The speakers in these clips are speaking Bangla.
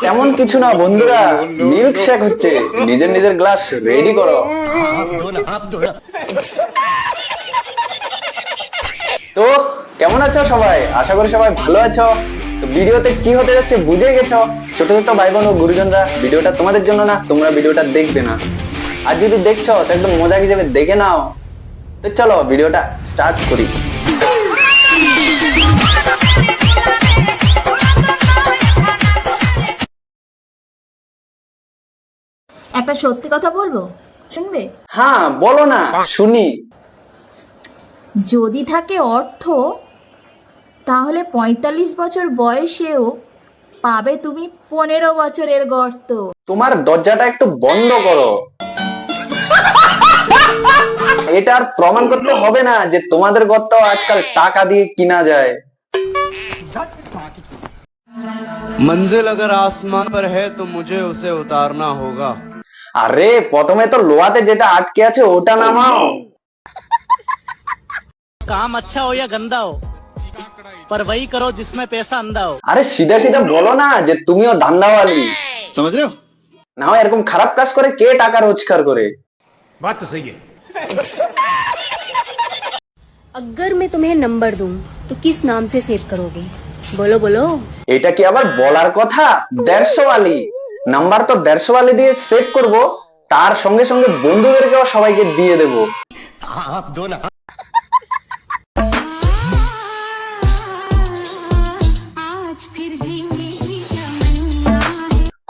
তেমন কিছু না বন্ধুরা, মিল্ক শেক হচ্ছে। নিজের নিজের গ্লাস রেডি করো। তো কেমন আছো সবাই? আশা করি সবাই ভালো আছো। তো ভিডিওতে কি হতে যাচ্ছে বুঝে গেছো। ছোট ছোট ভাই বোন ও গুরুজনরা, ভিডিওটা তোমাদের জন্য না, তোমরা ভিডিওটা দেখবে না। আর যদি দেখছো তো একদম মজা হিসেবে দেখে নাও। তো চলো ভিডিওটা স্টার্ট করি। একটা সত্যি কথা বলবো, শুনবে? হ্যাঁ বলো না, শুনি। যদি থাকে অর্থ, তাহলে ৪৫ বছর বয়সেও পাবে তুমি ১৫ বছরের গর্ত। তোমার দরজাটা একটু বন্ধ করো। এটা আর প্রমাণ করতে হবে না যে তোমাদের গর্ত আজকাল টাকা দিয়ে কিনা যায়। मंजिल अगर आसमान पर है तो मुझे उसे उतारना होगा। আরে প্রথমে তো লোহাতে যেটা আটকে আছে ওটা নামাও। काम अच्छा हो या गंदा हो, पर वही करो जिसमें पैसा अंधा हो। আরে সিধা সিধা বলো না যে তুমিও ধান্দাওয়ালি। समझ रहे हो? না হয় এরকম খারাপ কাজ করে কে টাকা রোজগার করে? बात तो सही है। अगर मैं तुम्हें नंबर दूं तो किस नाम से सेव करोगे? बोलो बोलो। এটা কি আবার বলার কথা? ১৫০ ওয়ালি নাম্বার তো ১৫০ ওয়ালি দিয়ে সেভ করব, তার সঙ্গে সঙ্গে বন্ধুদেরকেও সবাইকে দিয়ে দেব। आप दो ना।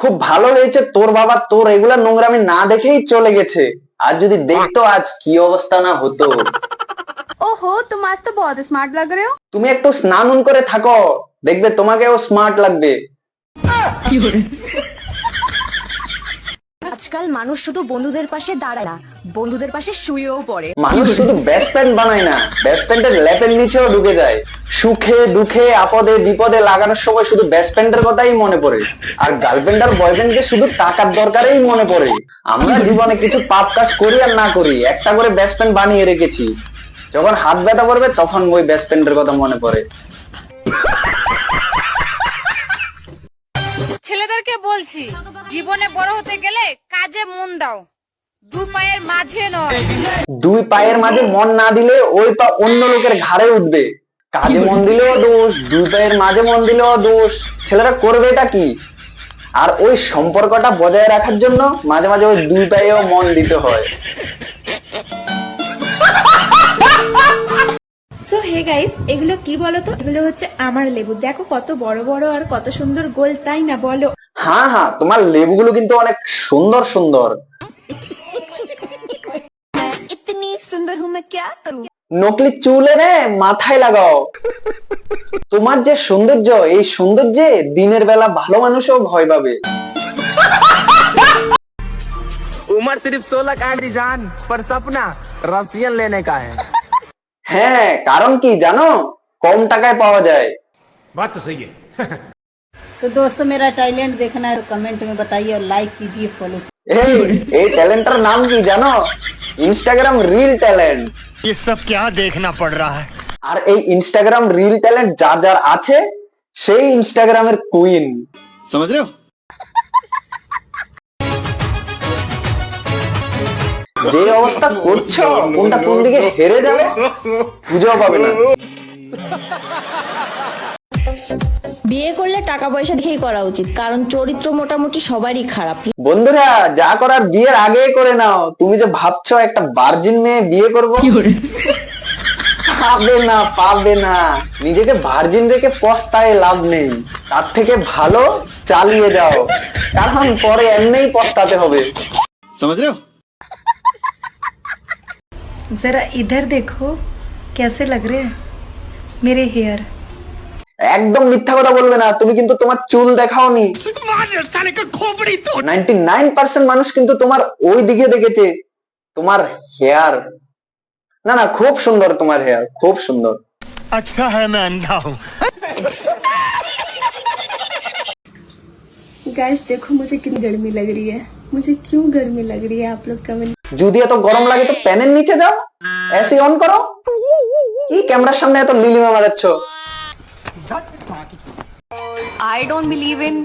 খুব ভালো হয়েছে তোর বাবা তোর এগুলা নোংরামি না দেখেই চলে গেছে। আর যদি দেখতো আজ কি অবস্থা না হতো। ओहो, तुम आज तो बहुत स्मार्ट लग रहे हो। তুমি একটু স্নান করে থাকো, দেখবে তোমাকেও স্মার্ট লাগবে। আজকাল মানুষ শুধু বন্ধুদের পাশে দাঁড়ায় না, বন্ধুদের পাশে শুয়েও পড়ে। মানুষ শুধু বেস্ট ফ্রেন্ড বানায় না, বেস্ট ফ্রেন্ডের ল্যাপের নিচেও ঢুকে যায়। সুখে দুঃখে আপদে বিপদে লাগানোর সময় শুধু বেস্ট ফ্রেন্ডের কথাই মনে পড়ে। আর গার্লফ্রেন্ড আর বয়ফ্রেন্ডকে শুধু টাকার দরকারেই মনে পড়ে। আমরা জীবনে কিছু পাপ কাজ করি আর না করি, একটা করে বেস্ট ফ্রেন্ড বানিয়ে রেখেছি। যখন হাত ব্যথা পড়বে তখন ওই বেস্ট ফ্রেন্ডের কথা মনে পড়ে। ছেলেদেরকে বলছি, জীবনে বড় হতে গেলে কাজে মন দাও, দু পায়ের মাঝে নয়। দুই পায়ের মাঝে মন না দিলে ওই পা অন্য লোকের ঘাড়ে উঠবে। কাজে মন দিলেও দোষ, দুই পায়ের মাঝে মন দিলেও দোষ। ছেলেরা করবে এটা কি? আর ওই সম্পর্কটা বজায় রাখার জন্য মাঝে মাঝে ওই দুই পায়েও মন দিতে হয়। সো হে গাইস, এগুলো কি বলো তো? এগুলো হচ্ছে আমার লেবু। দেখো কত বড় বড় আর কত সুন্দর গোল, তাই না বলো? হ্যাঁ হ্যাঁ, তোমার লেবুগুলো কিন্তু অনেক সুন্দর সুন্দর। इतनी सुंदर हूँ मैं, क्या करूँ? নকলি চুল এনে মাথায় লাগাও। তোমার যে সৌন্দর্য, এই সৌন্দর্যে দিনের বেলা ভালো মানুষও ভয় পাবে। उम्र सिर्फ 16 का है जान, पर सपना रसियन लेने का है। হ্যাঁ, কারণ কি জানো? কম টাকায় পাওয়া যায়। बात तो सही है। तो दोस्तों, मेरा टैलेंट देखना है तो कमेंट में बताइए और लाइक कीजिए, फॉलो। এই ট্যালেন্টের নাম কি জানো? Instagram reel talent. ये सब क्या देखना पड़ रहा है? আর এই ইনস্টাগ্রাম রিল ট্যালেন্ট যার যার আছে, সেই ইনস্টাগ্রামের কুইন। समझ रहे हो? যে অবস্থা করছো, কোনটা কোন দিকে হেরে যাবে খুঁজেও পাবে না। বিয়ে করলে টাকা পয়সা দেখেই করা উচিত, কারণ চরিত্র মোটামুটি সবারই খারাপ। বন্ধুরা, যা করার বিয়ের আগে করে নাও। তুমি যে ভাবছো একটা ভার্জিন মেয়ে বিয়ে করবো, পাবে না পাবে না। নিজেকে ভার্জিন রেখে পস্তায় লাভ নেই। তার থেকে ভালো চালিয়ে যাও, কারণ পরে এমনিই পস্তাতে হবে। समझ रहे हो? जरा इधर देखो, कैसे लग रहे हैं मेरे हेयर। একদম মিথ্যা কথা বলবে না। তুমি কিন্তু তোমার চুল দেখাওনি। 99% মানুষ কিন্তু তোমার ওই দিকে দেখেছে, তোমার হেয়ার। না না, খুব সুন্দর তোমার হেয়ার, খুব সুন্দর। अच्छा है मैं अंधा हूँ। गाइस देखो, मुझे कितनी गर्मी लग रही है। मुझे क्यों गर्मी लग रही है, आप लोग कमेंट। যদি এত গরম লাগে তো প্যানের নিচে যাও, এসি অন করো। কি ক্যামেরার সামনে এত Lilima মারাচ্ছ? I don't believe in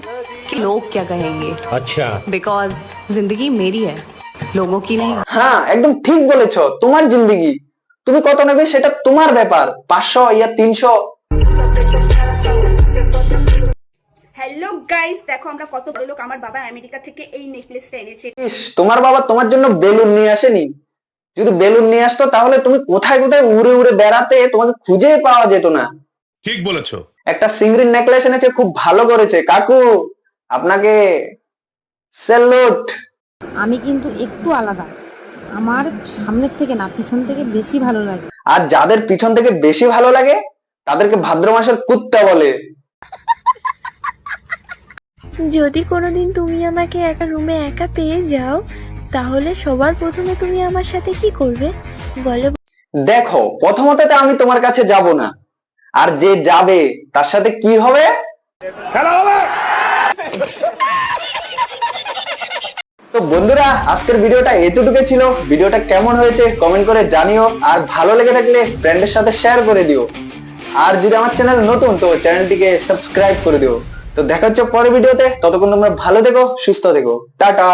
कि लोग क्या कहेंगे। अच्छा, बिकॉज जिंदगी मेरी है, लोगों की नहीं। হ্যাঁ, একদম ঠিক বলেছো। তোমার জিন্দেগি, তুমি কত নেবে সেটা তোমার ব্যাপার। 500 ইয়া 300। হ্যালো গাইস, দেখো আমরা কত বড় লোক। আমার বাবা আমেরিকা থেকে এই নেকলেসটা এনেছে। ইস, তোমার বাবা তোমার জন্য বেলুন নিয়ে আসেনি? যদি বেলুন নিয়ে আসতো তাহলে তুমি কোথায় কোথায় উড়ে উড়ে বেড়াতে, তোমাকে খুঁজেই পাওয়া যেত না। ठीक बोलेছো। একটা সিংড়ির নেকলেস এনেছে, খুব ভালো করেছে কাকু, আপনাকে স্যালুট। আমি কিন্তু একটু আলাদা, আমার সামনের থেকে না পিছন থেকে বেশি ভালো লাগে। আর যাদের পিছন থেকে বেশি ভালো লাগে তাদেরকে ভাদ্র মাসের কুত্তা বলে। যদি কোনোদিন তুমি আমাকে একটা রুমে একা পেয়ে যাও, তাহলে সবার প্রথমে তুমি আমার সাথে কি করবে বলো? দেখো, প্রথমত তো আমি তোমার কাছে যাব না, আর যে যাবে তার সাথে কি হবে? তো বন্ধুরা, আজকের ভিডিওটা এতটুকু ছিল। ভিডিওটা কেমন হয়েছে কমেন্ট করে জানিও, আর ভালো লেগে থাকলে ফ্রেন্ডের সাথে শেয়ার করে দিও। আর যদি আমার চ্যানেল নতুন, তো চ্যানেলটিকে সাবস্ক্রাইব করে দিও। তো দেখা হচ্ছে পরের ভিডিওতে। ততক্ষণ তোমরা ভালো থেকো, সুস্থ থেকো, টাটা।